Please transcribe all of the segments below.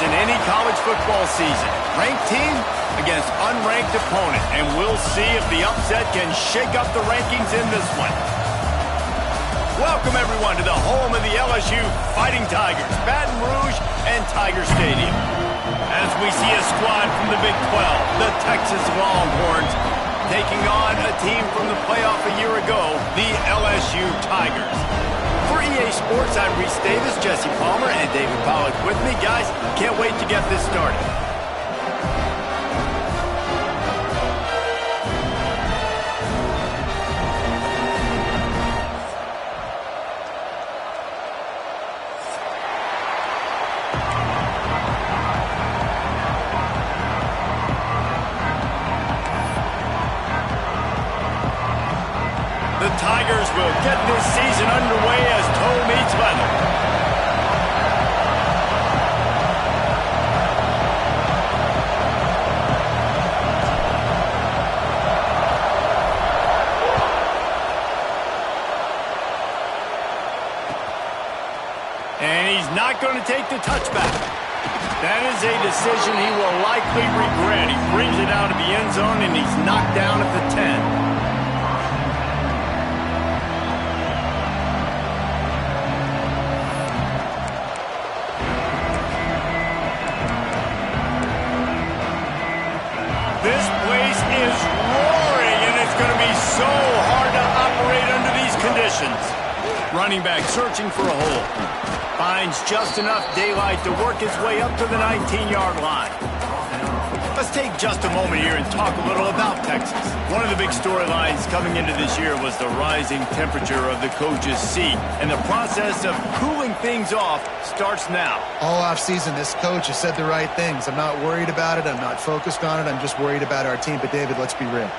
in any college football season. Ranked team against unranked opponent, and we'll see if the upset can shake up the rankings in this one. Welcome, everyone, to the home of the LSU Fighting Tigers, Baton Rouge and Tiger Stadium. As we see a squad from the Big 12, the Texas Longhorns, taking on a team from the playoff a year ago, the LSU Tigers. For EA Sports, I'm Reese Davis, Jesse Palmer, and David Pollack with me. Guys, can't wait to get this started. The Tigers will get this season underway as toe meets leather. And he's not going to take the touchback. That is a decision he will likely regret. He brings it out of the end zone, and he's knocked down at the 10. This place is roaring, and it's going to be so hard to operate under these conditions. Running back searching for a hole. Finds just enough daylight to work his way up to the 19-yard line. Let's take just a moment here and talk a little about Texas. One of the big storylines coming into this year was the rising temperature of the coach's seat, and the process of cooling things off starts now. All offseason, this coach has said the right things. I'm not worried about it. I'm not focused on it. I'm just worried about our team. But, David, let's be real.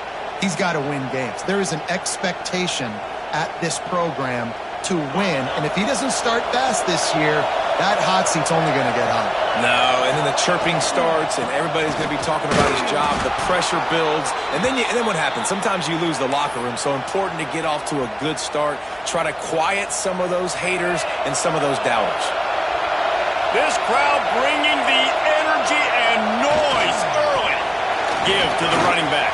He's got to win games. There is an expectation at this program to win, and if he doesn't start fast this year, that hot seat's only going to get hot. No, and then the chirping starts, and everybody's going to be talking about his job. The pressure builds, and then what happens? Sometimes you lose the locker room, so important to get off to a good start. Try to quiet some of those haters and some of those doubters. This crowd bringing the energy and noise early. Give to the running back.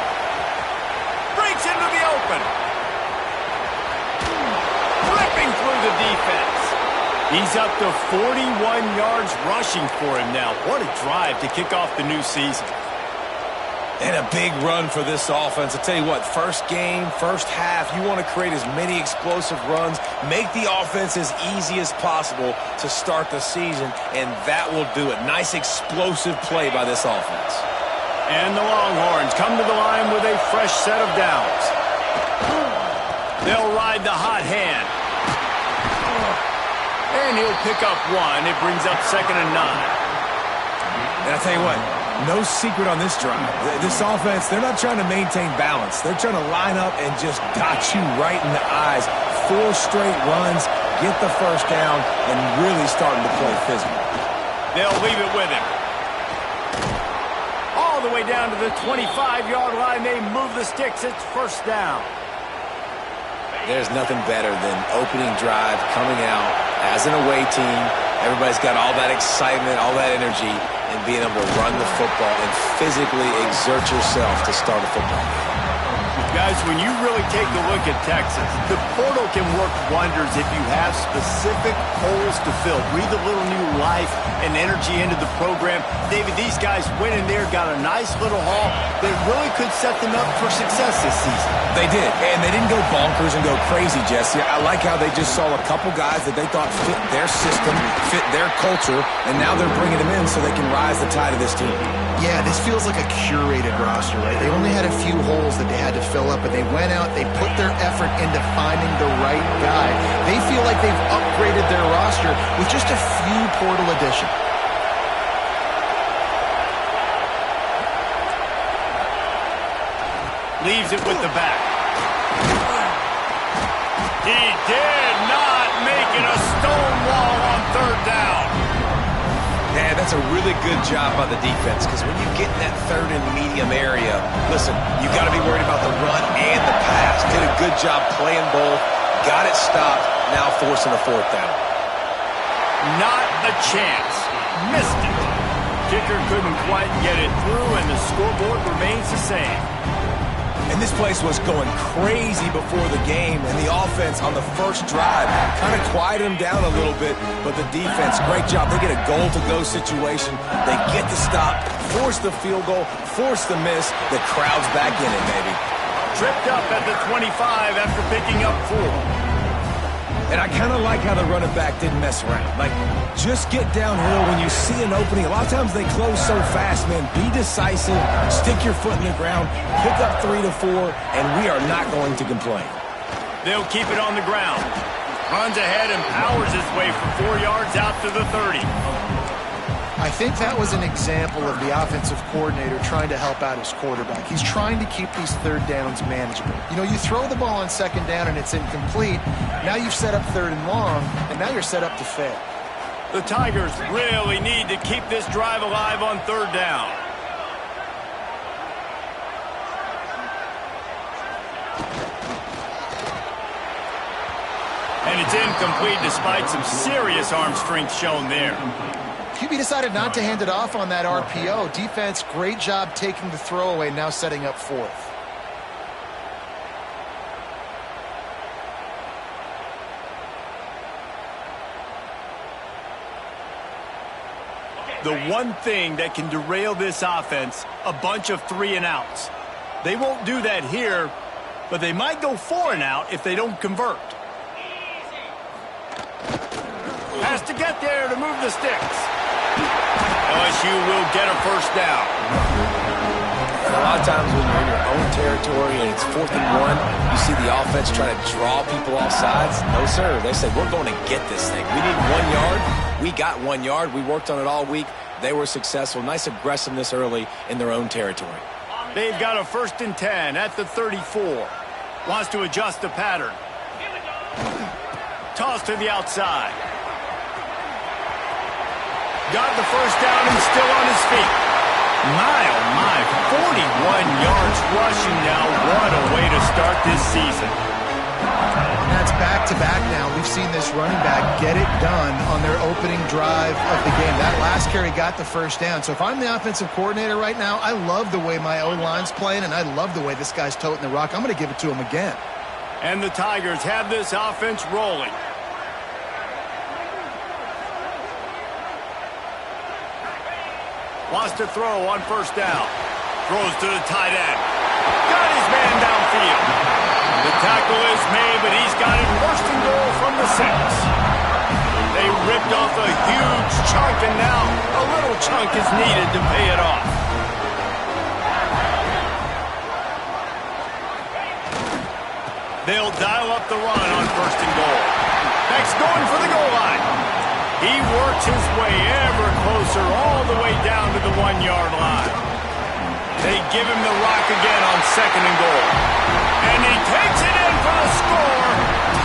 Breaks into the open. Ripping through the defense. He's up to 41 yards rushing for him now. What a drive to kick off the new season. And a big run for this offense. I'll tell you what, first game, first half, you want to create as many explosive runs, make the offense as easy as possible to start the season, and that will do it. Nice explosive play by this offense. And the Longhorns come to the line with a fresh set of downs. They'll ride the hot hand. And he'll pick up one. It brings up 2nd and 9. And I'll tell you what, no secret on this drive. This offense, they're not trying to maintain balance. They're trying to line up and just dot you right in the eyes. 4 straight runs, get the first down, and really starting to play physical. They'll leave it with him. All the way down to the 25-yard line. They move the sticks. It's first down. There's nothing better than opening drive, coming out as an away team. Everybody's got all that excitement, all that energy, and being able to run the football and physically exert yourself to start a football game. Guys, when you really take a look at Texas, the portal can work wonders if you have specific holes to fill. Breathe a little new life and energy into the program. David, these guys went in there, got a nice little haul that really could set them up for success this season. They did, and they didn't go bonkers and go crazy, Jesse. I like how they just saw a couple guys that they thought fit their system, fit their culture, and now they're bringing them in so they can rise the tide of this team. Yeah, this feels like a curated roster, right? They only had a few holes that they had to fill up, but they went out, they put their effort into finding the right guy. They feel like they've upgraded their roster with just a few portal additions. Leaves it with the back. He did not make it a stone wall on 3rd down. Yeah, that's a really good job by the defense, because when you get in that 3rd and medium area, listen, you've got to be worried about the run and the pass. Did a good job playing both, got it stopped, now forcing a 4th down. Not a chance. Missed it. kicker couldn't quite get it through, and the scoreboard remains the same. And this place was going crazy before the game, and the offense on the first drive kind of quieted them down a little bit, but the defense, great job. They get a goal-to-go situation. They get the stop, force the field goal, force the miss. The crowd's back in it, baby. Tripped up at the 25 after picking up 4. And I kind of like how the running back didn't mess around. Like, just get downhill when you see an opening. A lot of times they close so fast, man. Be decisive, stick your foot in the ground, pick up 3 to 4, and we are not going to complain. They'll keep it on the ground. Runs ahead and powers his way for 4 yards out to the 30. I think that was an example of the offensive coordinator trying to help out his quarterback. He's trying to keep these third downs manageable. You know, you throw the ball on second down and it's incomplete. Now you've set up third and long, and now you're set up to fail. The Tigers really need to keep this drive alive on third down. And it's incomplete despite some serious arm strength shown there. QB decided not to hand it off on that RPO. Defense, great job taking the throwaway, now setting up fourth. The one thing that can derail this offense, a bunch of 3 and outs. They won't do that here, but they might go 4 and out if they don't convert. Has to get there to move the sticks. LSU will get a first down. A lot of times when you're in your own territory and it's 4th and 1, you see the offense trying to draw people off sides. No, sir. They said, we're going to get this thing. We need 1 yard. We got 1 yard. We worked on it all week. They were successful. Nice aggressiveness early in their own territory. They've got a 1st and 10 at the 34. Wants to adjust the pattern. Toss to the outside. Got the first down and still on his feet. My, oh my, 41 yards rushing now. What a way to start this season. And that's back-to-back now. We've seen this running back get it done on their opening drive of the game. That last carry got the first down. So if I'm the offensive coordinator right now, I love the way my O-line's playing, and I love the way this guy's toting the rock. I'm going to give it to him again. And the Tigers have this offense rolling. Wants to throw on first down. Throws to the tight end. Got his man downfield. The tackle is made, but he's got it 1st and goal from the 6. They ripped off a huge chunk, and now a little chunk is needed to pay it off. They'll dial up the run on 1st and goal. Beck's going for the goal line. He works his way ever closer all the way down to the 1-yard line. They give him the rock again on 2nd and goal. And he takes it in for the score.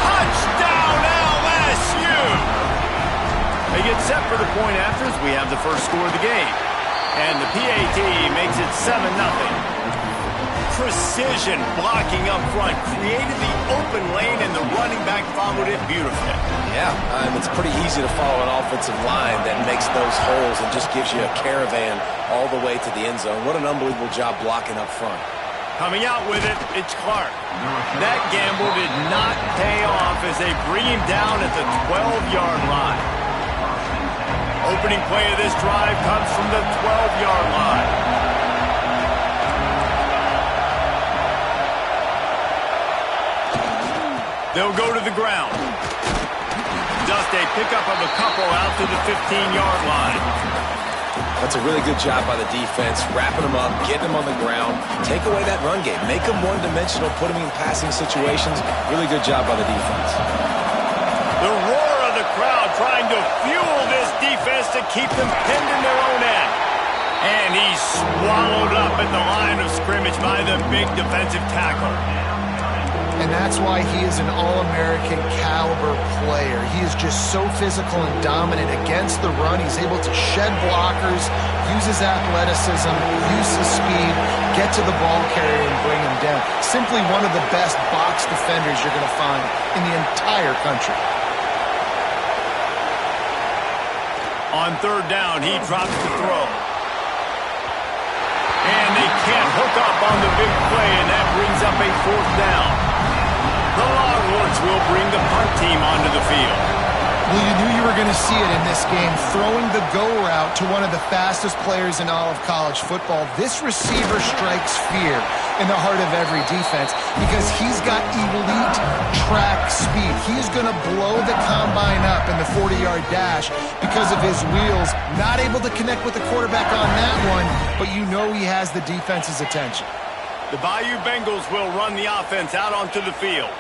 Touchdown LSU! They get set for the point afters. We have the first score of the game. And the PAT makes it 7-0. Precision blocking up front created the open lane, and the running back followed it beautifully. Yeah, it's pretty easy to follow an offensive line that makes those holes and just gives you a caravan all the way to the end zone. What an unbelievable job blocking up front. Coming out with it, it's Clark. That gamble did not pay off as they bring him down at the 12-yard line. Opening play of this drive comes from the 12-yard line. They'll go to the ground. Just a pickup of a couple out to the 15-yard line. That's a really good job by the defense, wrapping them up, getting them on the ground, take away that run game, make them one-dimensional, put them in passing situations. Really good job by the defense. The roar of the crowd trying to fuel this defense to keep them pinned in their own end. And he's swallowed up at the line of scrimmage by the big defensive tackle. And that's why he is an All-American caliber player. He is just so physical and dominant against the run. He's able to shed blockers, use his athleticism, use his speed, get to the ball carrier and bring him down. Simply one of the best box defenders you're going to find in the entire country. On 3rd down, he drops the throw. And they can't hook up on the big play, and that brings up a 4th down. The Longhorns will bring the punt team onto the field. Well, you knew you were going to see it in this game, throwing the go route to one of the fastest players in all of college football. This receiver strikes fear in the heart of every defense because he's got elite track speed. He is going to blow the combine up in the 40-yard dash because of his wheels. Not able to connect with the quarterback on that one, but you know he has the defense's attention. The Bayou Bengals will run the offense out onto the field.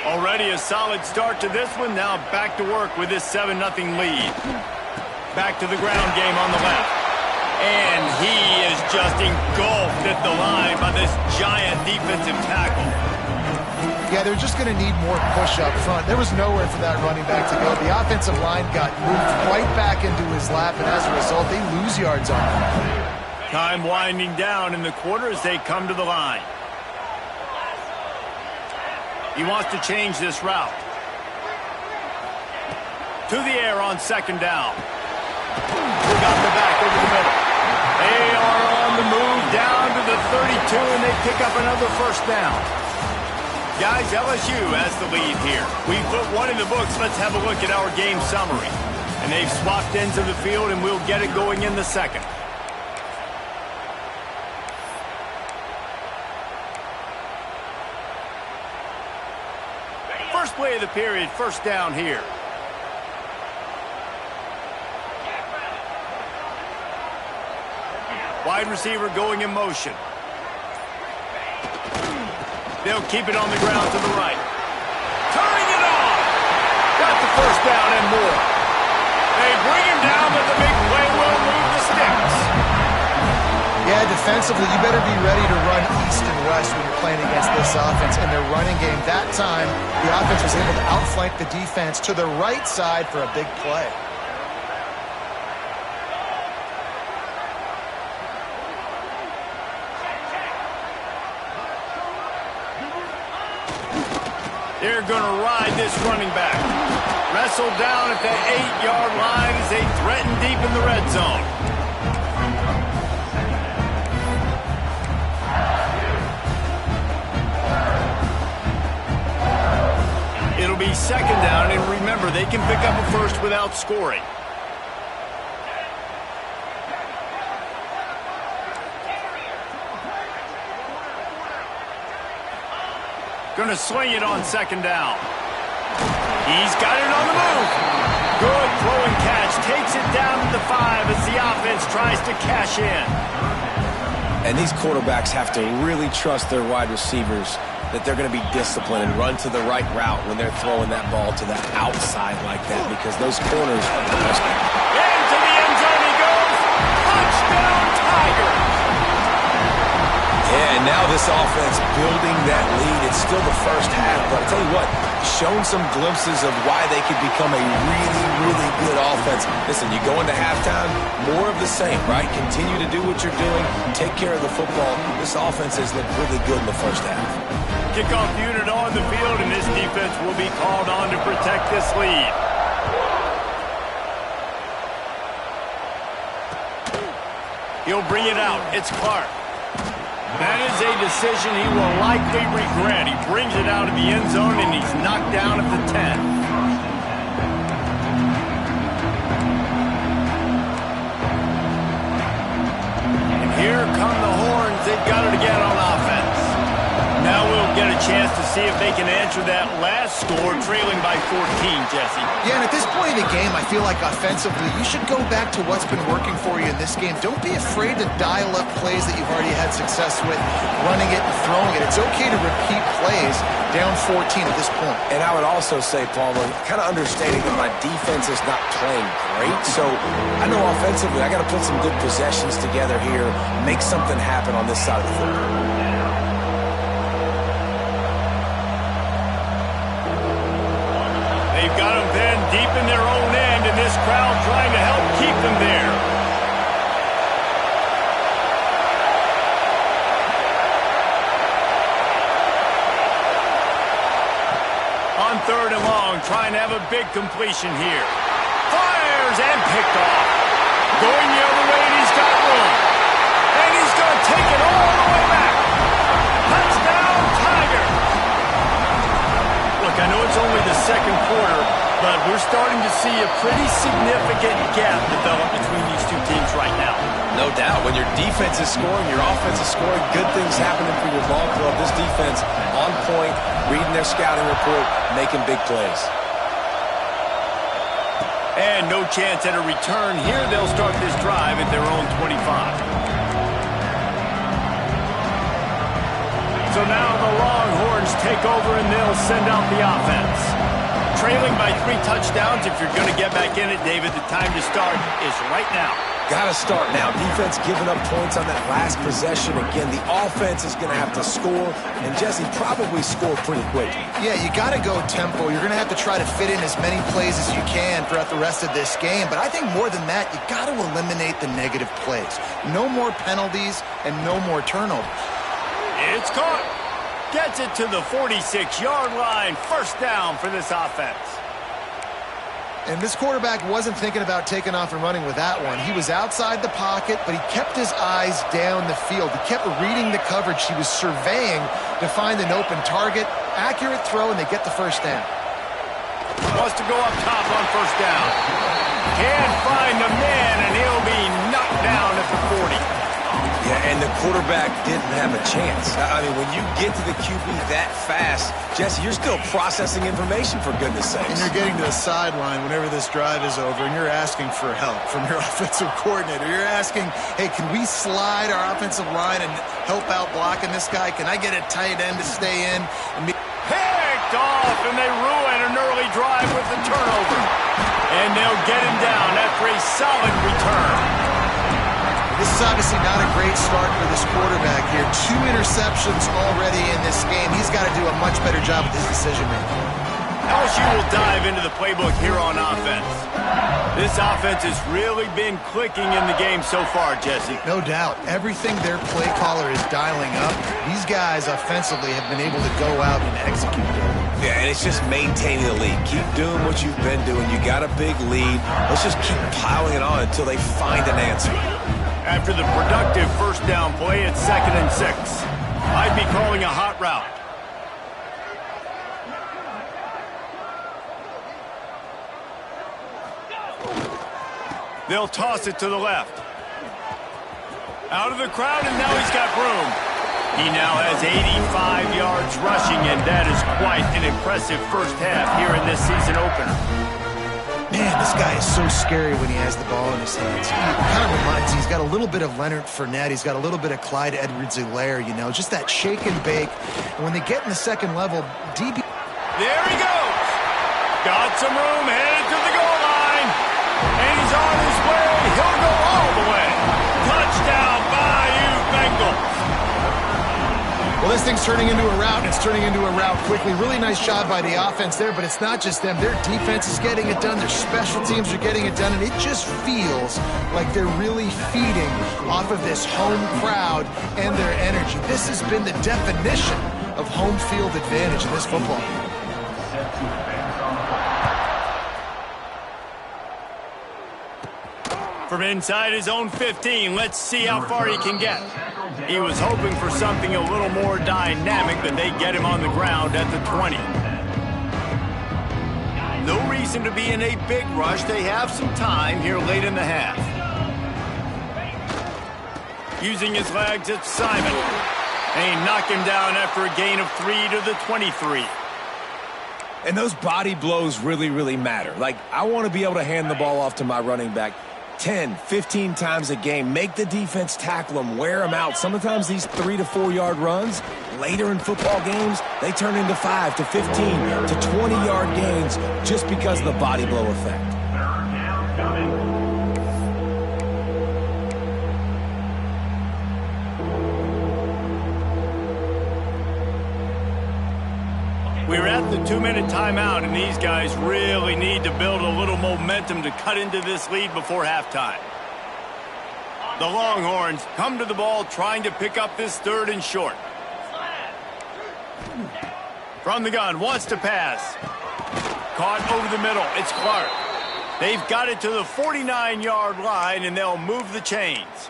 Already a solid start to this one. Now back to work with this 7-0 lead. Back to the ground game on the left. And he is just engulfed at the line by this giant defensive tackle. Yeah, they're just going to need more push up front. There was nowhere for that running back to go. The offensive line got moved right back into his lap, and as a result, they lose yards on him. Time winding down in the quarter as they come to the line. He wants to change this route. To the air on 2nd down. Got the back over the middle. They are on the move down to the 32, and they pick up another 1st down. Guys, LSU has the lead here. We put one in the books. Let's have a look at our game summary. And they've swapped ends of the field, and we'll get it going in the 2nd. First play of the period, 1st down here. Wide receiver going in motion. They'll keep it on the ground to the right. Turning it on. Got the 1st down and more. They bring him down, but the big play will move the sticks. Yeah, defensively, you better be ready to run east and west when you're playing against this offense. And their running game, that time, the offense was able to outflank the defense to the right side for a big play. They're going to ride this running back. Wrestled down at the 8-yard line as they threaten deep in the red zone. It'll be 2nd down, and remember, they can pick up a 1st without scoring. Going to swing it on 2nd down. He's got it on the move. Good throw and catch. Takes it down to the 5 as the offense tries to cash in. And these quarterbacks have to really trust their wide receivers that they're going to be disciplined and run to the right route when they're throwing that ball to the outside like that, because those corners are the best. Into the end zone he goes. Touchdown, Tigers. Yeah, and now this offense building that lead. It's still the 1st half, but I'll tell you what, shown some glimpses of why they could become a really, really good offense. Listen, you go into halftime, more of the same, right? Continue to do what you're doing, take care of the football. This offense has looked really good in the 1st half. Kickoff unit on the field, and this defense will be called on to protect this lead. He'll bring it out. It's Clark. That is a decision he will likely regret. He brings it out of the end zone, and he's knocked down at the 10. And here come the horns. They've got it again on offense. Now we'll get a chance to see if they can answer that last score, trailing by 14, Jesse. Yeah, and at this point in the game, I feel like offensively, you should go back to what's been working for you in this game. Don't be afraid to dial up plays that you've already had success with, running it and throwing it. It's okay to repeat plays down 14 at this point. And I would also say, Palmer, kind of understanding that my defense is not playing great. So I know offensively I got to put some good possessions together here, make something happen on this side of the football. They've got them then deep in their own end, and this crowd trying to help keep them there. On 3rd and long, trying to have a big completion here. Fires and picked off. Going the other way, and he's got room. And he's going to take it all the way back. Touchdown, Tigers. Look, I know it's only the second quarter, but we're starting to see a pretty significant gap develop between these two teams right now. No doubt. When your defense is scoring, your offense is scoring, good things happening for your ball club. This defense on point, reading their scouting report, making big plays. And no chance at a return here. They'll start this drive at their own 25. So now the Longhorns take over and they'll send out the offense. Trailing by 3 touchdowns. If you're going to get back in it, David, the time to start is right now. Got to start now. Defense giving up points on that last possession. Again, the offense is going to have to score, and Jesse probably score pretty quick. Yeah, you got to go tempo. You're going to have to try to fit in as many plays as you can throughout the rest of this game. But I think more than that, you got to eliminate the negative plays. No more penalties and no more turnovers. It's caught. Gets it to the 46-yard line. First down for this offense. And this quarterback wasn't thinking about taking off and running with that one. He was outside the pocket, but he kept his eyes down the field. He kept reading the coverage. He was surveying to find an open target. Accurate throw, and they get the first down. Wants to go up top on first down. Can't find the man, and he'll be knocked down at the 40. Yeah, and the quarterback didn't have a chance. I mean, when you get to the QB that fast, Jesse, you're still processing information, for goodness sakes. And you're getting to the sideline whenever this drive is over, and you're asking for help from your offensive coordinator. You're asking, hey, can we slide our offensive line and help out blocking this guy? Can I get a tight end to stay in? Picked off, and they ruin an early drive with the turnover. And they'll get him down after a solid return. This is obviously not a great start for this quarterback here. 2 interceptions already in this game. He's got to do a much better job with his decision-making. LSU will dive into the playbook here on offense. This offense has really been clicking in the game so far, Jesse. No doubt. Everything their play caller is dialing up, these guys offensively have been able to go out and execute it. Yeah, and it's just maintaining the lead. Keep doing what you've been doing. You got a big lead. Let's just keep piling it on until they find an answer. After the productive first down play, it's 2nd and 6. I'd be calling a hot route. They'll toss it to the left. Out of the crowd, and now he's got room. He now has 85 yards rushing, and that is quite an impressive first half here in this season opener. Man, this guy is so scary when he has the ball in his hands. He kind of reminds me, he's got a little bit of Leonard Fournette. He's got a little bit of Clyde Edwards-Helaire, you know, just that shake and bake. And when they get in the second level, DB... There he goes. Got some room, headed to the goal line. And he's on his way. He'll go all the way. Touchdown, Bayou Bengals. Well, this thing's turning into a rout, and it's turning into a rout quickly. Really nice job by the offense there, but it's not just them. Their defense is getting it done. Their special teams are getting it done, and it just feels like they're really feeding off of this home crowd and their energy. This has been the definition of home field advantage in this football game. From inside his own 15, let's see how far he can get. He was hoping for something a little more dynamic, but they get him on the ground at the 20. No reason to be in a big rush. They have some time here late in the half. Using his legs, it's Simon. And he knocked him down after a gain of 3 to the 23. And those body blows really, really matter. Like, I want to be able to hand the ball off to my running back 10, 15 times a game. Make the defense tackle them, wear them out. Sometimes these 3 to 4 yard runs, later in football games, they turn into 5 to 15 to 20 yard gains just because of the body blow effect. We're at the 2-minute timeout, and these guys really need to build a little momentum to cut into this lead before halftime. The Longhorns come to the ball trying to pick up this 3rd and short. From the gun, wants to pass. Caught over the middle. It's Clark. They've got it to the 49-yard line, and they'll move the chains.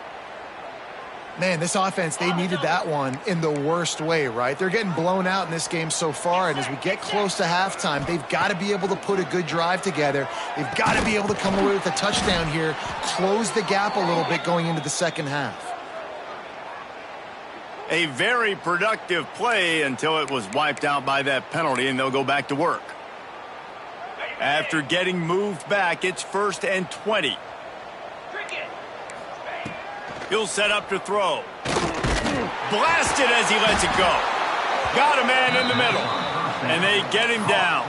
Man, this offense, they needed that one in the worst way, right? They're getting blown out in this game so far, and as we get close to halftime, they've got to be able to put a good drive together. They've got to be able to come away with a touchdown here, close the gap a little bit going into the second half. A very productive play until it was wiped out by that penalty, and they'll go back to work. After getting moved back, it's 1st and 20. He'll set up to throw. Blasted as he lets it go. Got a man in the middle. And they get him down.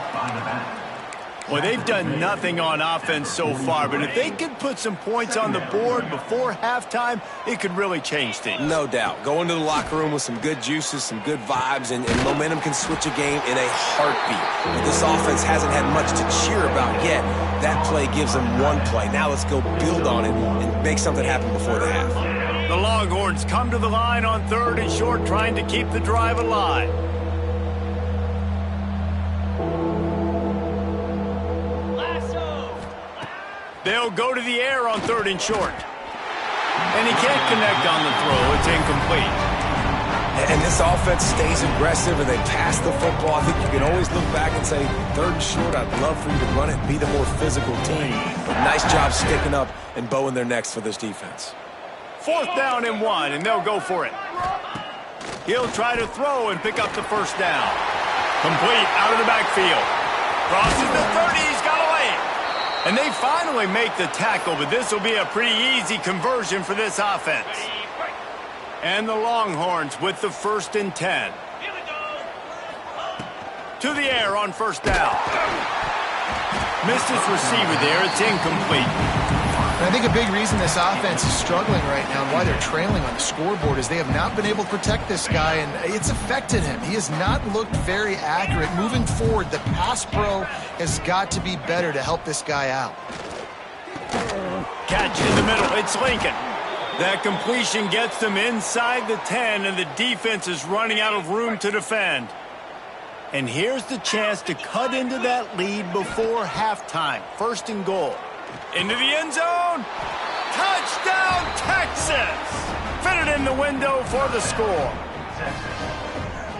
Well, they've done nothing on offense so far, but if they could put some points on the board before halftime, it could really change things. No doubt. Go into the locker room with some good juices, some good vibes, and momentum can switch a game in a heartbeat. But this offense hasn't had much to cheer about yet. That play gives them one play. Now let's go build on it and make something happen before the half. The Longhorns come to the line on 3rd and short, trying to keep the drive alive. They'll go to the air on 3rd and short. And he can't connect on the throw. It's incomplete. And this offense stays aggressive and they pass the football. I think you can always look back and say, 3rd and short, I'd love for you to run it and be the more physical team. But nice job sticking up and bowing their necks for this defense. 4th down and 1, and they'll go for it. He'll try to throw and pick up the 1st down. Complete out of the backfield. Crosses the 30. He's got away. And they finally make the tackle, but this will be a pretty easy conversion for this offense. And the Longhorns with the 1st and 10. To the air on 1st down. Missed his receiver there. It's incomplete. And I think a big reason this offense is struggling right now and why they're trailing on the scoreboard is they have not been able to protect this guy, and it's affected him. He has not looked very accurate. Moving forward, the pass pro has got to be better to help this guy out. Catch in the middle. It's Lincoln. That completion gets them inside the 10, and the defense is running out of room to defend. And here's the chance to cut into that lead before halftime. 1st and goal. Into the end zone. Touchdown, Texas! Fitted in the window for the score.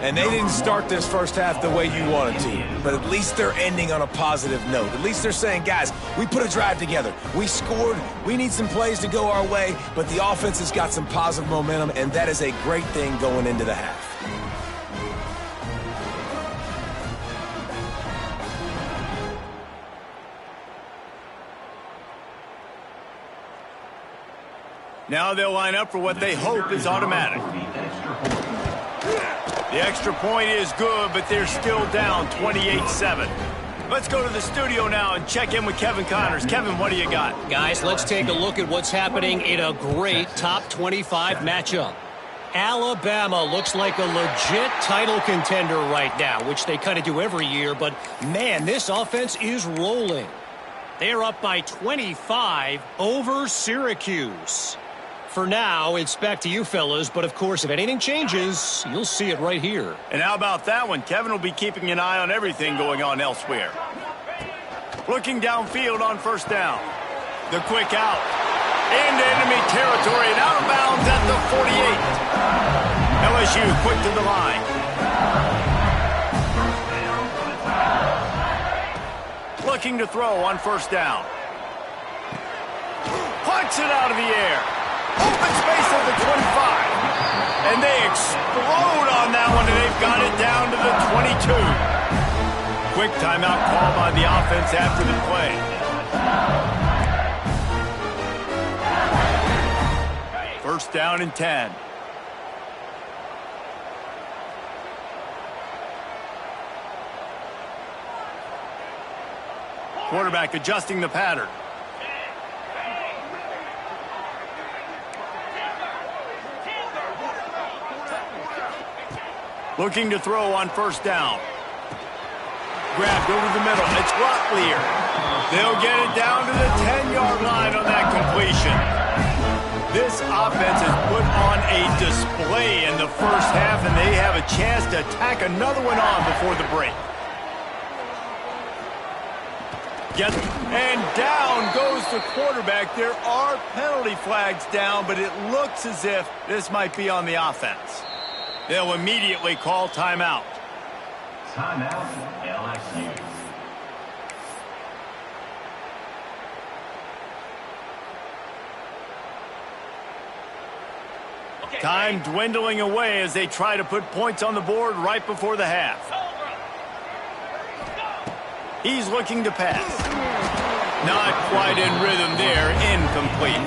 And they didn't start this first half the way you wanted to, but at least they're ending on a positive note. At least they're saying, guys, we put a drive together. We scored. We need some plays to go our way, but the offense has got some positive momentum, and that is a great thing going into the half. Now they'll line up for what they hope is automatic. The extra point is good, but they're still down 28-7. Let's go to the studio now and check in with Kevin Connors. Kevin, what do you got? Guys, let's take a look at what's happening in a great top 25 matchup. Alabama looks like a legit title contender right now, which they kind of do every year, but man, this offense is rolling. They're up by 25 over Syracuse. For now, it's back to you fellas, but of course, if anything changes, you'll see it right here. And how about that one? Kevin will be keeping an eye on everything going on elsewhere. Looking downfield on 1st down. The quick out. Into enemy territory and out of bounds at the 48. LSU quick to the line. Looking to throw on 1st down. Punts it out of the air. Open space at the 25. And they explode on that one, and they've got it down to the 22. Quick timeout call by the offense after the play. 1st down and 10. Quarterback adjusting the pattern. Looking to throw on 1st down. Grabbed over the middle. It's Rotlier. They'll get it down to the 10-yard line on that completion. This offense has put on a display in the first half, and they have a chance to tack another one on before the break. And down goes the quarterback. There are penalty flags down, but it looks as if this might be on the offense. They'll immediately call timeout. Timeout, LSU. Time dwindling away as they try to put points on the board right before the half. He's looking to pass. Not quite in rhythm there. Incomplete.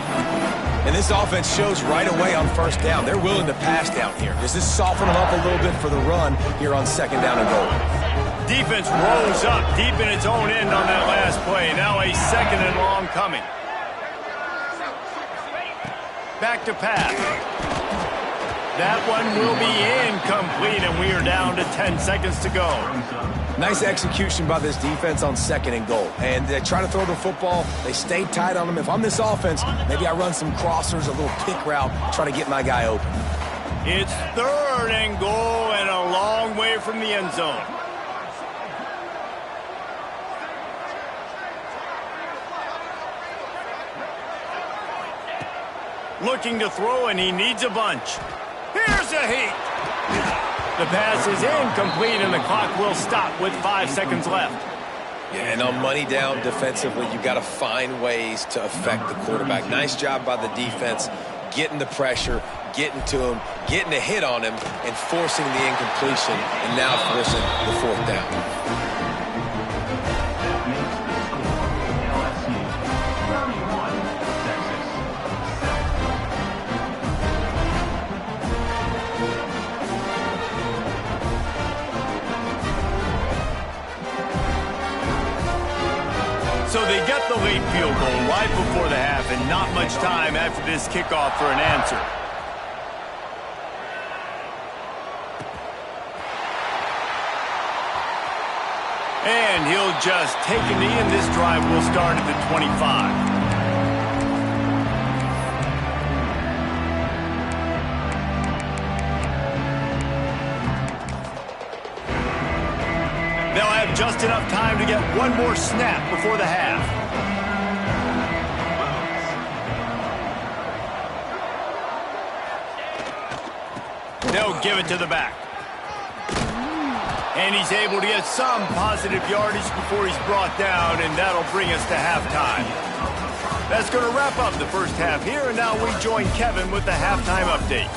And this offense shows right away on first down. They're willing to pass down here. Does this soften them up a little bit for the run here on second down and goal? Defense rose up deep in its own end on that last play. Now a second and long coming. Back to pass. That one will be incomplete, and we are down to 10 seconds to go. Nice execution by this defense on second and goal. And they try to throw the football. They stay tight on them. If I'm this offense, maybe I run some crossers, a little pick route, try to get my guy open. It's third and goal and a long way from the end zone. Looking to throw, and he needs a bunch. Here's a heat. The pass is incomplete, and the clock will stop with 5 seconds left. Yeah, and on money down defensively, you've got to find ways to affect the quarterback. Nice job by the defense, getting the pressure, getting to him, getting a hit on him, and forcing the incompletion, and now forcing the fourth down. So they get the late field goal right before the half, and not much time after this kickoff for an answer. And he'll just take a knee, and this drive will start at the 25. They'll have just enough time to get one more snap before the half. They'll give it to the back. And he's able to get some positive yardage before he's brought down, and that'll bring us to halftime. That's going to wrap up the first half here, and now we join Kevin with the halftime update.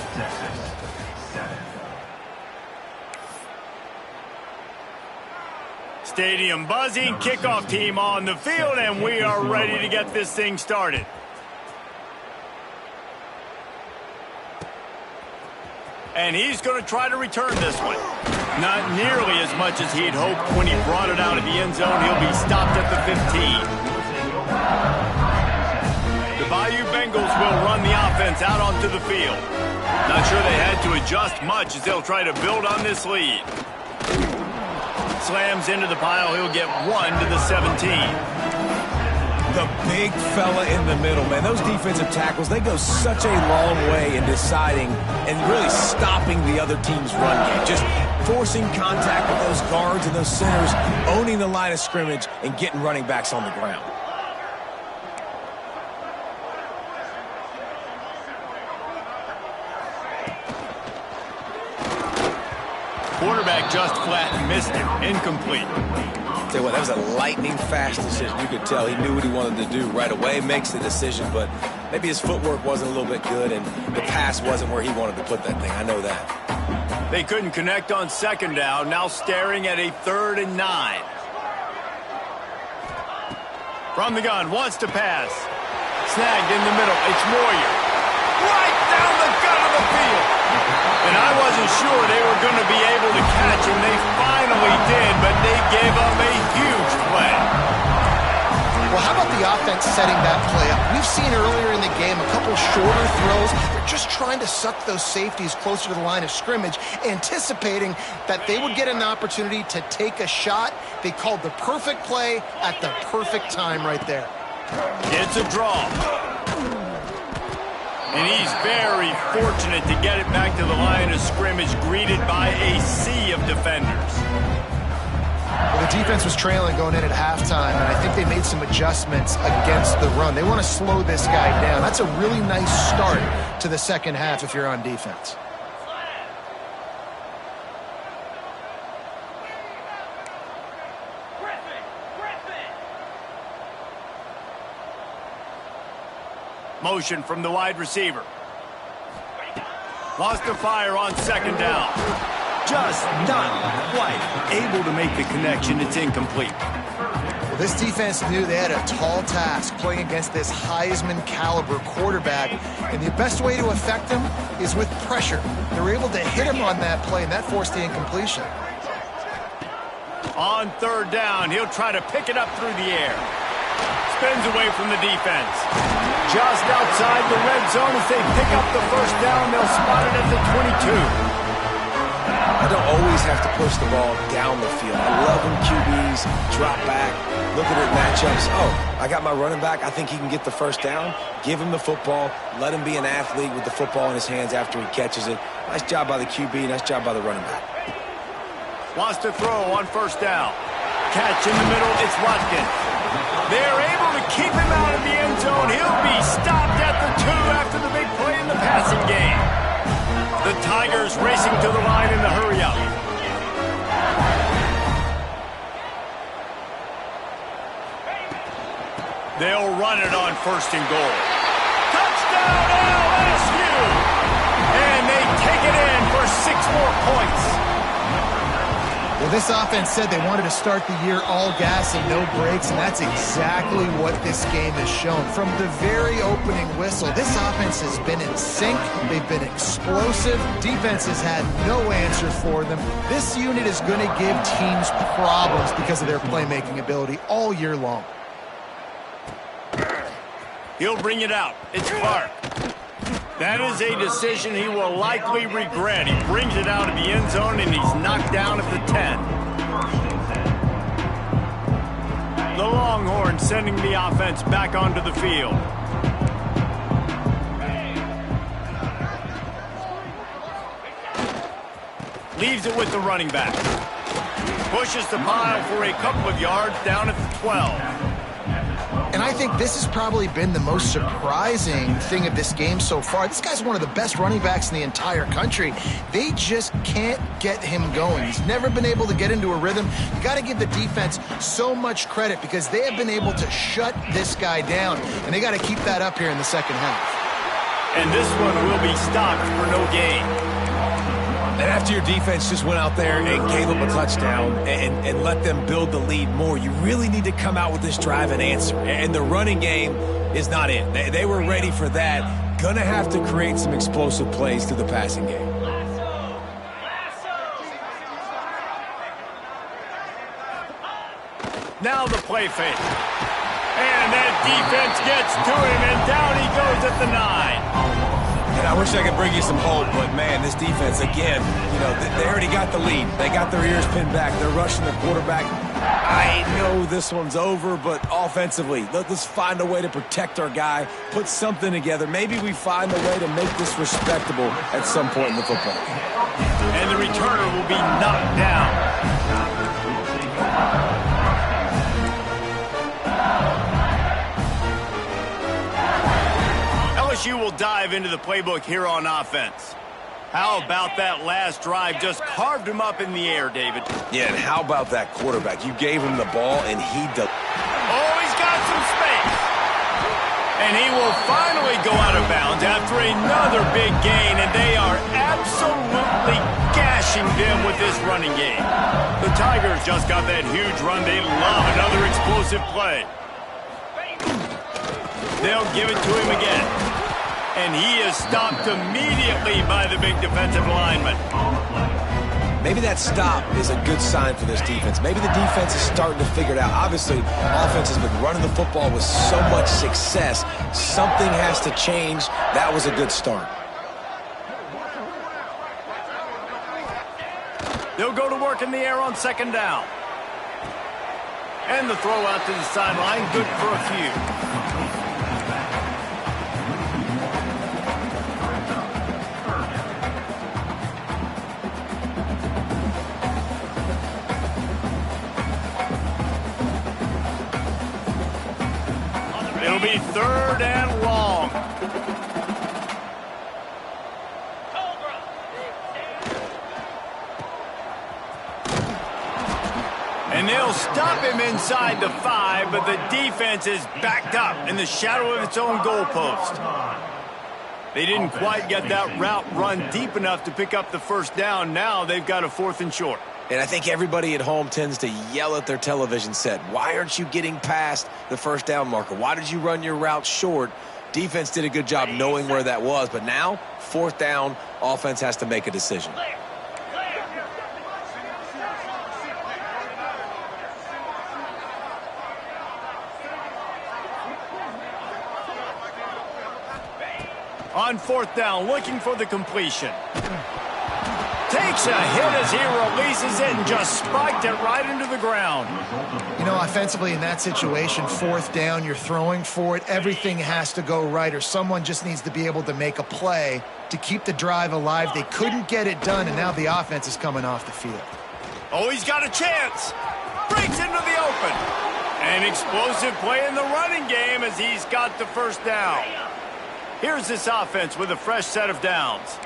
Stadium buzzing, kickoff team on the field, and we are ready to get this thing started. And he's going to try to return this one. Not nearly as much as he'd hoped when he brought it out of the end zone. He'll be stopped at the 15. The Bayou Bengals will run the offense out onto the field. Not sure they had to adjust much as they'll try to build on this lead. Slams into the pile. He'll get 1 to the 17. The big fella in the middle, man. Those defensive tackles, they go such a long way in deciding and really stopping the other team's run game. Just forcing contact with those guards and those centers, owning the line of scrimmage, and getting running backs on the ground. Quarterback just flat and missed him. Incomplete. Tell you what, that was a lightning-fast decision. You could tell he knew what he wanted to do right away, makes the decision, but maybe his footwork wasn't a little bit good, and the pass wasn't where he wanted to put that thing. I know that. They couldn't connect on second down, now staring at a 3rd and 9. From the gun, wants to pass. Snagged in the middle, it's Moyer. Right down the gut of the field. And I wasn't sure they were going to be able to catch him. They finally did, but they gave up a huge play. Well, how about the offense setting that play up? We've seen earlier in the game a couple shorter throws. They're just trying to suck those safeties closer to the line of scrimmage, anticipating that they would get an opportunity to take a shot. They called the perfect play at the perfect time right there. It's a draw. And he's very fortunate to get it back to the line of scrimmage, greeted by a sea of defenders. Well, The defense was trailing going in at halftime, and I think they made some adjustments against the run. They want to slow this guy down. That's a really nice start to the second half if you're on defense. Motion from the wide receiver. Lost to fire on second down. Just not quite able to make the connection. It's incomplete. Well, this defense knew they had a tall task playing against this Heisman caliber quarterback, and the best way to affect him is with pressure. They were able to hit him on that play, and that forced the incompletion. On third down, he'll try to pick it up through the air. Spins away from the defense. Just outside the red zone as they pick up the first down. They'll spot it at the 22. I don't always have to push the ball down the field. I love when QBs drop back, look at it matchups. Oh, I got my running back. I think he can get the first down. Give him the football. Let him be an athlete with the football in his hands after he catches it. Nice job by the QB. Nice job by the running back. Wants to throw on first down. Catch in the middle. It's Watkins. They're able to keep him out of the end zone. He'll be stopped at the 2 after the big play in the passing game. The Tigers racing to the line in the hurry-up. They'll run it on first and goal. Touchdown LSU! And they take it in for 6 more points. Well, this offense said they wanted to start the year all gas and no brakes, and that's exactly what this game has shown. From the very opening whistle, this offense has been in sync. They've been explosive. Defense has had no answer for them. This unit is going to give teams problems because of their playmaking ability all year long. He'll bring it out. It's Clark. That is a decision he will likely regret. He brings it out of the end zone, and he's knocked down at the 10. The Longhorns sending the offense back onto the field. Leaves it with the running back. Pushes the pile for a couple of yards down at the 12. And I think this has probably been the most surprising thing of this game so far. This guy's one of the best running backs in the entire country. They just can't get him going. He's never been able to get into a rhythm. You got to give the defense so much credit because they have been able to shut this guy down, and they got to keep that up here in the second half. And this one will be stopped for no gain. And after your defense just went out there and gave up a touchdown and let them build the lead more, you really need to come out with this drive and answer. And the running game is not it. They were ready for that. Gonna have to create some explosive plays through the passing game. Now the play fake. And that defense gets to him, and down he goes at the 9. And I wish I could bring you some hope, but, man, this defense, again, they already got the lead. They got their ears pinned back. They're rushing the quarterback. I know this one's over, but offensively, let's find a way to protect our guy, put something together. Maybe we find a way to make this respectable at some point in the football game. And the returner will be knocked down. LSU will dive into the playbook here on offense. How about that last drive? Just carved him up in the air, David. Yeah, and how about that quarterback? You gave him the ball, and he did. Oh, he's got some space. And he will finally go out of bounds after another big gain, and they are absolutely gashing them with this running game. The Tigers just got that huge run. They love another explosive play. They'll give it to him again. And he is stopped immediately by the big defensive lineman. Maybe that stop is a good sign for this defense. Maybe the defense is starting to figure it out. Obviously, offense has been running the football with so much success. Something has to change. That was a good start. They'll go to work in the air on second down. And the throw out to the sideline, good for a few. It'll be 3rd and long. And they'll stop him inside the 5, but the defense is backed up in the shadow of its own goalpost. They didn't quite get that route run deep enough to pick up the 1st down. Now they've got a 4th and short. And I think everybody at home tends to yell at their television set. Why aren't you getting past the 1st down marker? Why did you run your route short? Defense did a good job knowing where that was, but now 4th down, offense has to make a decision. On 4th down, looking for the completion. Takes a hit as he releases it and just spiked it right into the ground. You know, offensively in that situation, 4th down, you're throwing for it. Everything has to go right, or someone just needs to be able to make a play to keep the drive alive. They couldn't get it done, and now the offense is coming off the field. Oh, he's got a chance. Breaks into the open. An explosive play in the running game as he's got the 1st down. Here's this offense with a fresh set of downs.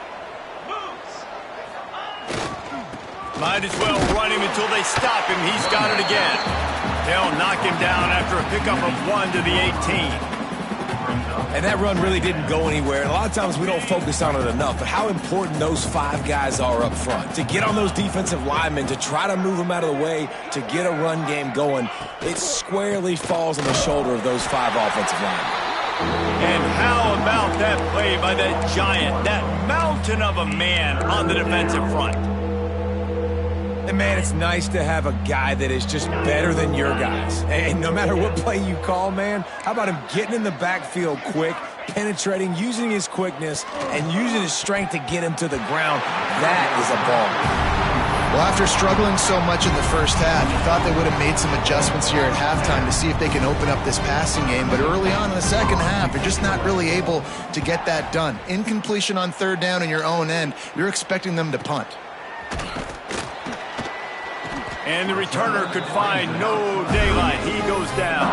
Might as well run him until they stop him. He's got it again. They'll knock him down after a pickup of 1 to the 18. And that run really didn't go anywhere. And a lot of times we don't focus on it enough, but how important those 5 guys are up front. To get on those defensive linemen, to try to move them out of the way, to get a run game going, it squarely falls on the shoulder of those 5 offensive linemen. And how about that play by that giant, that mountain of a man on the defensive front? And, man, it's nice to have a guy that is just better than your guys. And no matter what play you call, man, how about him getting in the backfield quick, penetrating, using his quickness, and using his strength to get him to the ground? That is a ball. Well, after struggling so much in the 1st half, you thought they would have made some adjustments here at halftime to see if they can open up this passing game. But early on in the 2nd half, they're just not really able to get that done. Incompletion on 3rd down in your own end, you're expecting them to punt. And the returner could find no daylight. He goes down.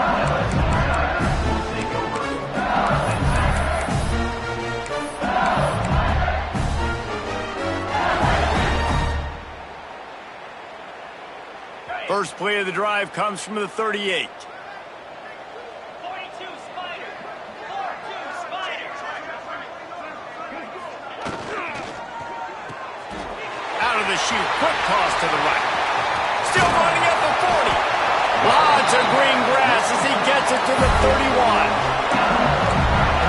First play of the drive comes from the 38. 42 Spider. 42 Spider. Out of the chute, quick toss to the right. Still running at the 40. Lots of green grass as he gets it to the 31.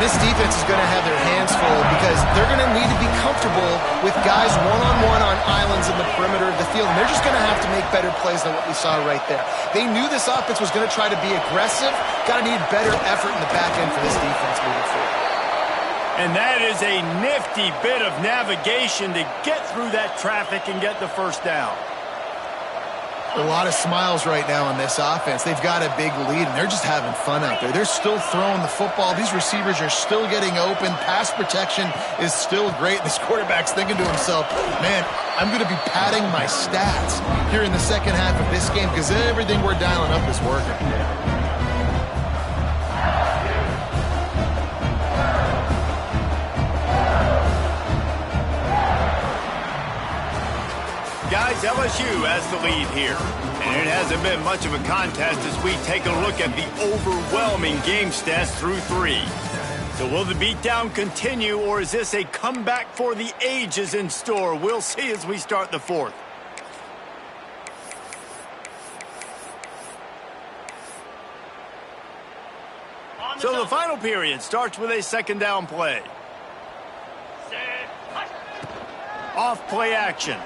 This defense is going to have their hands full because they're going to need to be comfortable with guys one-on-one on islands in the perimeter of the field, and they're just going to have to make better plays than what we saw right there. They knew this offense was going to try to be aggressive. Got to need better effort in the back end for this defense moving forward. And that is a nifty bit of navigation to get through that traffic and get the 1st down. A lot of smiles right now on this offense. They've got a big lead, and they're just having fun out there. They're still throwing the football. These receivers are still getting open. Pass protection is still great. This quarterback's thinking to himself, man, I'm going to be padding my stats here in the 2nd half of this game because everything we're dialing up is working. Guys, LSU has the lead here. And it hasn't been much of a contest as we take a look at the overwhelming game stats through 3. So will the beatdown continue, or is this a comeback for the ages in store? We'll see as we start the 4th. So the final period starts with a 2nd down play. Off play action.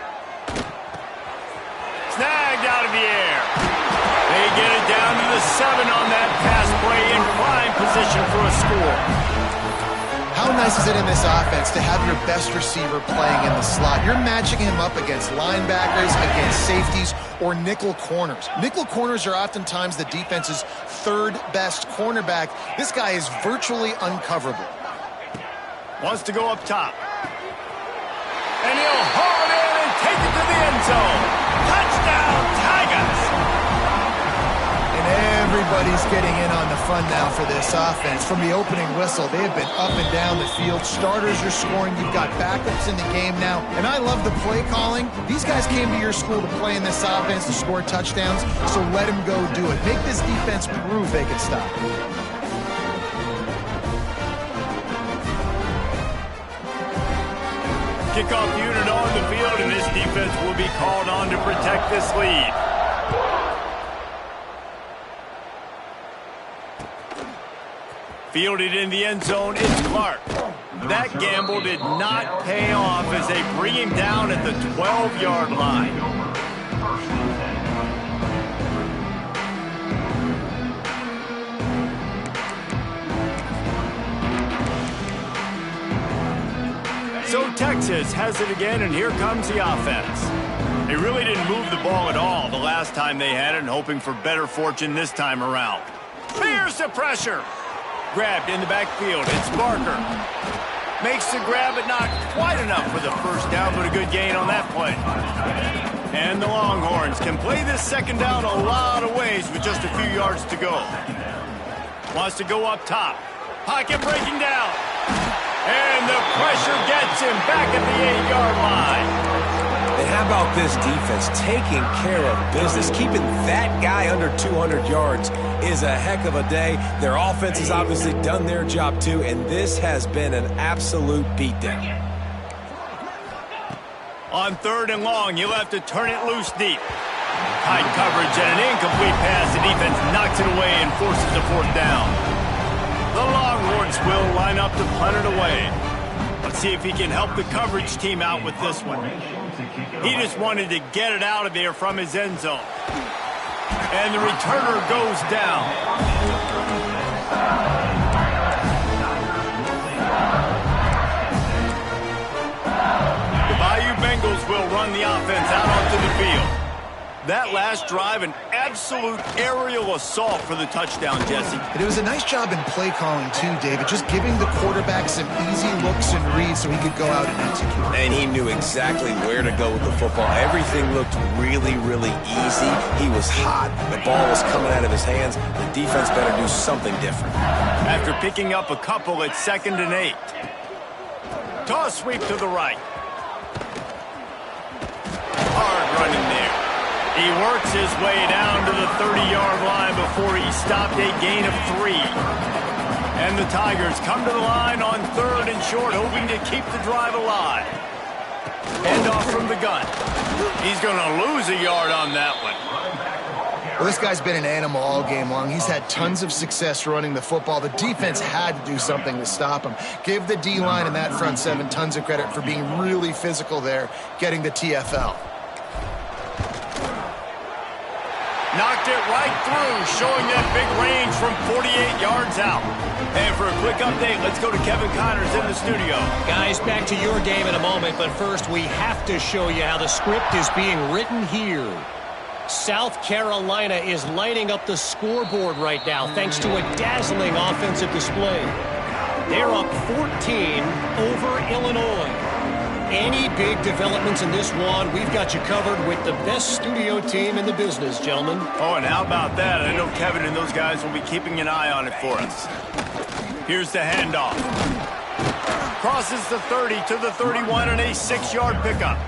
Snagged out of the air. They get it down to the 7 on that pass play in prime position for a score. How nice is it in this offense to have your best receiver playing in the slot? You're matching him up against linebackers, against safeties, or nickel corners. Nickel corners are oftentimes the defense's 3rd best cornerback. This guy is virtually uncoverable. Wants to go up top. And he'll haul it in and take it to the end zone. Touchdown, Tigers! And Everybody's getting in on the fun now for this offense. From the opening whistle, they have been up and down the field. Starters are scoring. You've got backups in the game now. And I love the play calling. These guys came to your school to play in this offense to score touchdowns, so let them go do it. Make this defense prove they can stop. Kickoff unit on the field, and this defense will be called on to protect this lead. Fielded in the end zone, it's Clark. That gamble did not pay off as they bring him down at the 12-yard line. So Texas has it again, and here comes the offense. They really didn't move the ball at all the last time they had it, and hoping for better fortune this time around. Fears the pressure. Grabbed in the backfield. It's Barker. Makes the grab, but not quite enough for the first down, but a good gain on that play. And the Longhorns can play this second down a lot of ways with just a few yards to go. Wants to go up top. Pocket breaking down. And the pressure gets him back at the 8-yard line. And how about this defense taking care of business? Keeping that guy under 200 yards is a heck of a day. Their offense has obviously done their job too, and this has been an absolute beatdown. On 3rd and long, you'll have to turn it loose deep. Tight coverage and an incomplete pass. The defense knocks it away and forces a 4th down. The Longhorns will line up to punt it away. Let's see if he can help the coverage team out with this one. He just wanted to get it out of there from his end zone. And the returner goes down. The Bayou Bengals will run the offense out onto the field. That last drive, an absolute aerial assault for the touchdown, Jesse. It was a nice job in play calling, too, David. Just giving the quarterback some easy looks and reads so he could go out and execute. And he knew exactly where to go with the football. Everything looked really, really easy. He was hot. The ball was coming out of his hands. The defense better do something different. After picking up a couple at 2nd and 8. Toss sweep to the right. Hard running there. He works his way down to the 30-yard line before he stopped a gain of 3. And the Tigers come to the line on 3rd and short, hoping to keep the drive alive. Handoff from the gun. He's going to lose a yard on that one. Well, this guy's been an animal all game long. He's had tons of success running the football. The defense had to do something to stop him. Give the D-line and that front 7 tons of credit for being really physical there, getting the TFL. Knocked it right through, showing that big range from 48 yards out. And for a quick update, let's go to Kevin Connors in the studio. Guys, back to your game in a moment, but first we have to show you how the script is being written here. South Carolina is lighting up the scoreboard right now thanks to a dazzling offensive display. They're up 14 over Illinois. Any big developments in this one, we've got you covered with the best studio team in the business, gentlemen. Oh, and how about that? I know Kevin and those guys will be keeping an eye on it for us. Here's the handoff. Crosses the 30 to the 31 and a 6-yard pickup.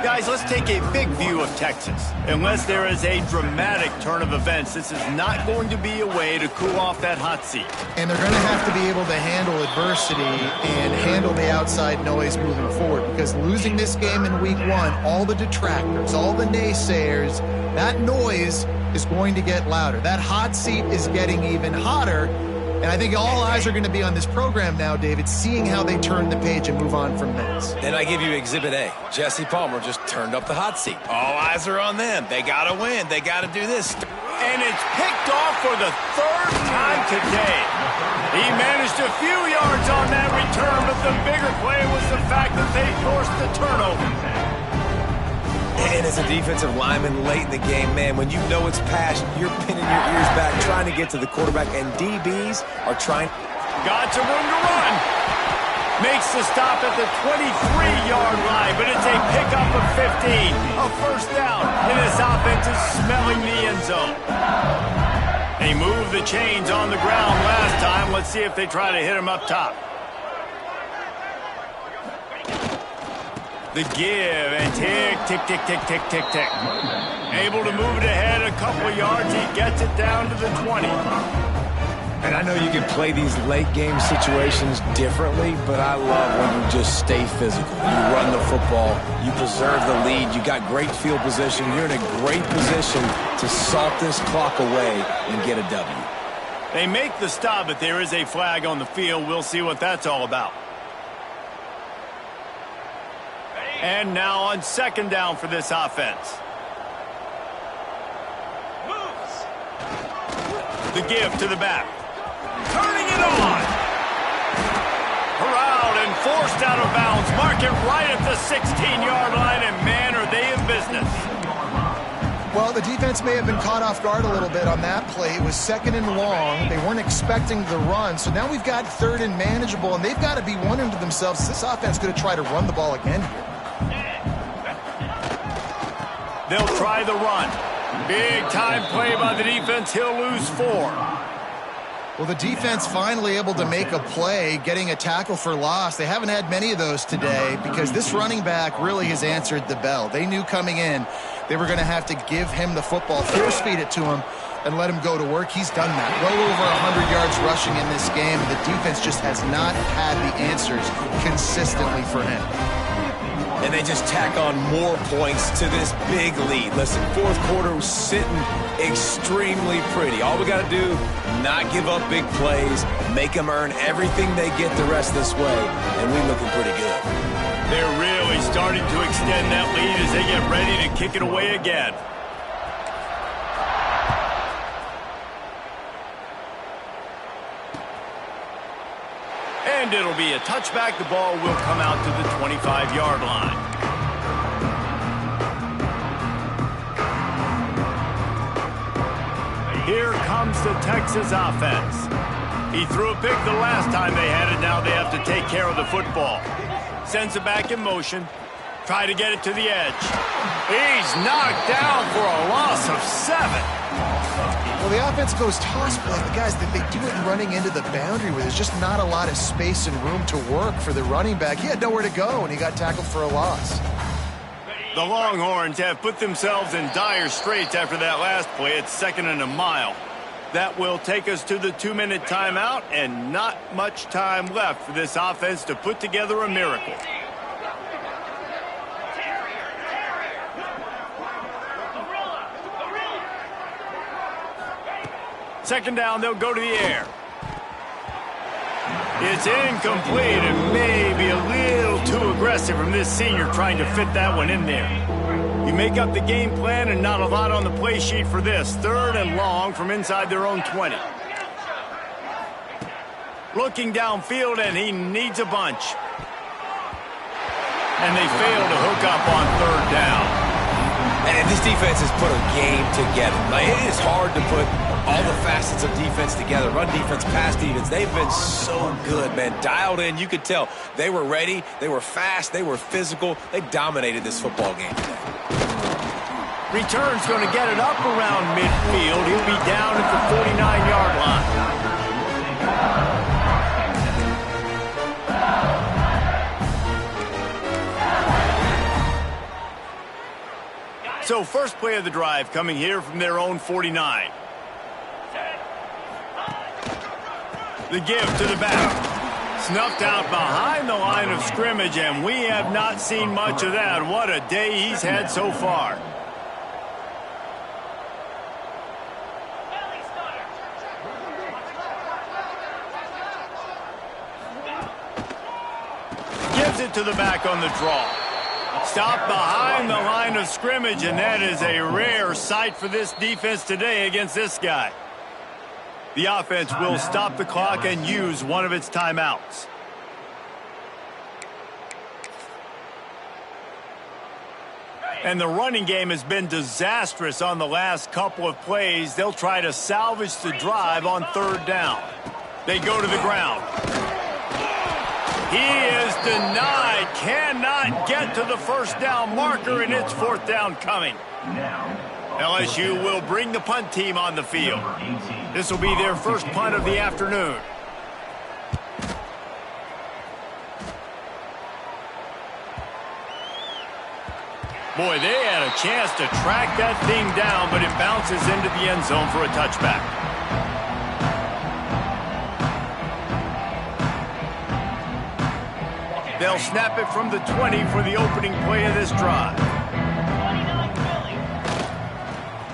Guys, let's take a big view of Texas. Unless there is a dramatic turn of events, this is not going to be a way to cool off that hot seat. And they're going to have to be able to handle adversity and handle the outside noise moving forward, because losing this game in week 1, all the detractors, all the naysayers, that noise is going to get louder. That hot seat is getting even hotter. And I think all eyes are going to be on this program now, David, seeing how they turn the page and move on from this. Then I give you Exhibit A. Jesse Palmer just turned up the hot seat. All eyes are on them. They got to win. They got to do this. And it's picked off for the 3rd time today. He managed a few yards on that return, but the bigger play was the fact that they forced the turnover. And as a defensive lineman late in the game, man, when you know it's passion, you're pinning your ears back, trying to get to the quarterback, and DBs are trying. Got some room to run. Makes the stop at the 23-yard line, but it's a pickup of 15. A first down, and this offense is smelling the end zone. He moved the chains on the ground last time. Let's see if they try to hit him up top. The give and tick, tick, tick, tick, tick, tick, tick. Able to move it ahead a couple of yards. He gets it down to the 20. And I know you can play these late game situations differently, but I love when you just stay physical. You run the football, you preserve the lead, you got great field position. You're in a great position to salt this clock away and get a W. They make the stop, but there is a flag on the field. We'll see what that's all about. And now on second down for this offense. Moves. The give to the back. Turning it on. Corralled and forced out of bounds. Mark it right at the 16-yard line, and man, are they in business. Well, the defense may have been caught off guard a little bit on that play. It was second and long. They weren't expecting the run. So now we've got third and manageable, and they've got to be wondering to themselves, is this offense going to try to run the ball again here? They'll try the run. Big time play by the defense. He'll lose 4. Well, the defense finally able to make a play, getting a tackle for loss. They haven't had many of those today because this running back really has answered the bell. They knew coming in they were going to have to give him the football, force feed it to him, and let him go to work. He's done that. Well over 100 yards rushing in this game. The defense just has not had the answers consistently for him. And they just tack on more points to this big lead. Listen, fourth quarter was sitting extremely pretty. All we got to do, not give up big plays, make them earn everything they get the rest of this way, and we're looking pretty good. They're really starting to extend that lead as they get ready to kick it away again. And it'll be a touchback. The ball will come out to the 25-yard line. Here comes the Texas offense. He threw a pick the last time they had it. Now they have to take care of the football. Sends it back in motion. Try to get it to the edge. He's knocked down for a loss of 7. Well, the offense goes toss play, but guys, they do it running into the boundary where there's just not a lot of space and room to work for the running back. He had nowhere to go, and he got tackled for a loss. The Longhorns have put themselves in dire straits after that last play. It's 2nd and a mile. That will take us to the 2-minute timeout, and not much time left for this offense to put together a miracle. Second down, they'll go to the air. It's incomplete and maybe a little too aggressive from this senior trying to fit that one in there. You make up the game plan and not a lot on the play sheet for this. 3rd and long from inside their own 20. Looking downfield, and he needs a bunch. And they fail to hook up on 3rd down. And this defense has put a game together. Like, it is hard to put all the facets of defense together. Run defense, pass defense. They've been so good, man. Dialed in. You could tell they were ready. They were fast. They were physical. They dominated this football game today. Return's going to get it up around midfield. He'll be down at the 49-yard line. So first play of the drive coming here from their own 49. The give to the back. Snuffed out behind the line of scrimmage, and we have not seen much of that. What a day he's had so far. Gives it to the back on the draw. Stopped behind the line of scrimmage, and that is a rare sight for this defense today against this guy. The offense will stop the clock and use one of its timeouts. And the running game has been disastrous on the last couple of plays. They'll try to salvage the drive on 3rd down. They go to the ground. He is denied. Cannot get to the 1st down marker, and it's 4th down coming. Now, LSU will bring the punt team on the field. This will be their first punt of the afternoon. Boy, they had a chance to track that thing down, but it bounces into the end zone for a touchback. They'll snap it from the 20 for the opening play of this drive.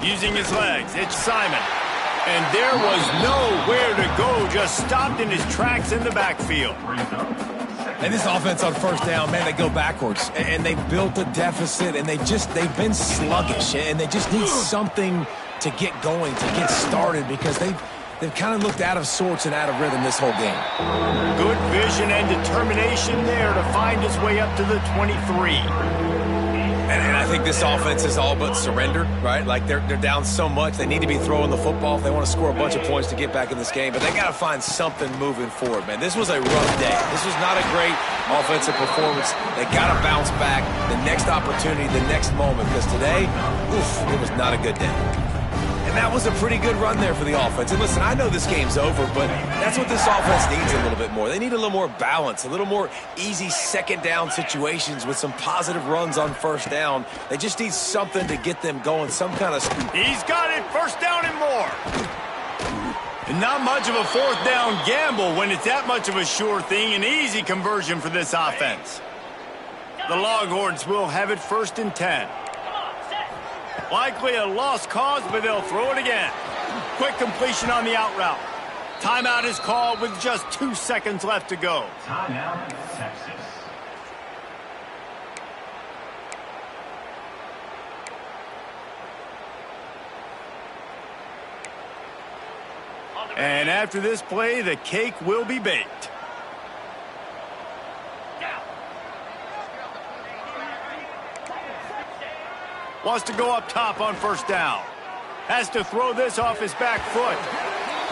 Using his legs, it's Simon. And there was nowhere to go, just stopped in his tracks in the backfield. And this offense on first down, man, they go backwards. And they built a deficit, and they've been sluggish. And they just need something to get going, to get started, because they've kind of looked out of sorts and out of rhythm this whole game. Good vision and determination there to find his way up to the 23. And I think this offense is all but surrender, right? Like they're down so much, they need to be throwing the football if they want to score a bunch of points to get back in this game. But they got to find something moving forward, man. This was a rough day. This was not a great offensive performance. They got to bounce back the next opportunity, the next moment, because today, it was not a good day. And that was a pretty good run there for the offense. And listen, I know this game's over, but that's what this offense needs a little bit more. They need a little more balance, a little more easy second down situations with some positive runs on first down. They just need something to get them going, some kind of scoop. He's got it, first down and more. And not much of a fourth down gamble when it's that much of a sure thing, an easy conversion for this offense. The Longhorns will have it first and 10. Likely a lost cause, but they'll throw it again. Quick completion on the out route. Timeout is called with just 2 seconds left to go. Timeout, Texas. And after this play, the cake will be baked. Wants to go up top on first down. Has to throw this off his back foot.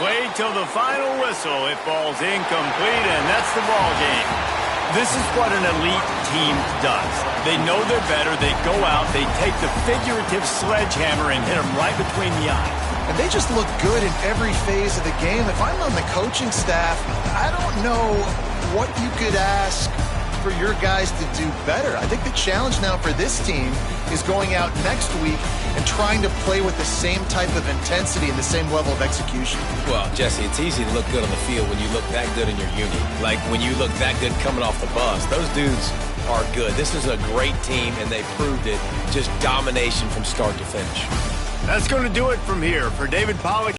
Played till the final whistle. It falls incomplete, and that's the ball game. This is what an elite team does. They know they're better. They go out. They take the figurative sledgehammer and hit them right between the eyes. And they just look good in every phase of the game. If I'm on the coaching staff, I don't know what you could ask for your guys to do better. I think the challenge now for this team is going out next week and trying to play with the same type of intensity and the same level of execution. Well, Jesse, it's easy to look good on the field when you look that good in your unit. Like when you look that good coming off the bus. Those dudes are good. This is a great team, and they proved it. Just domination from start to finish. That's going to do it from here. For David Pollack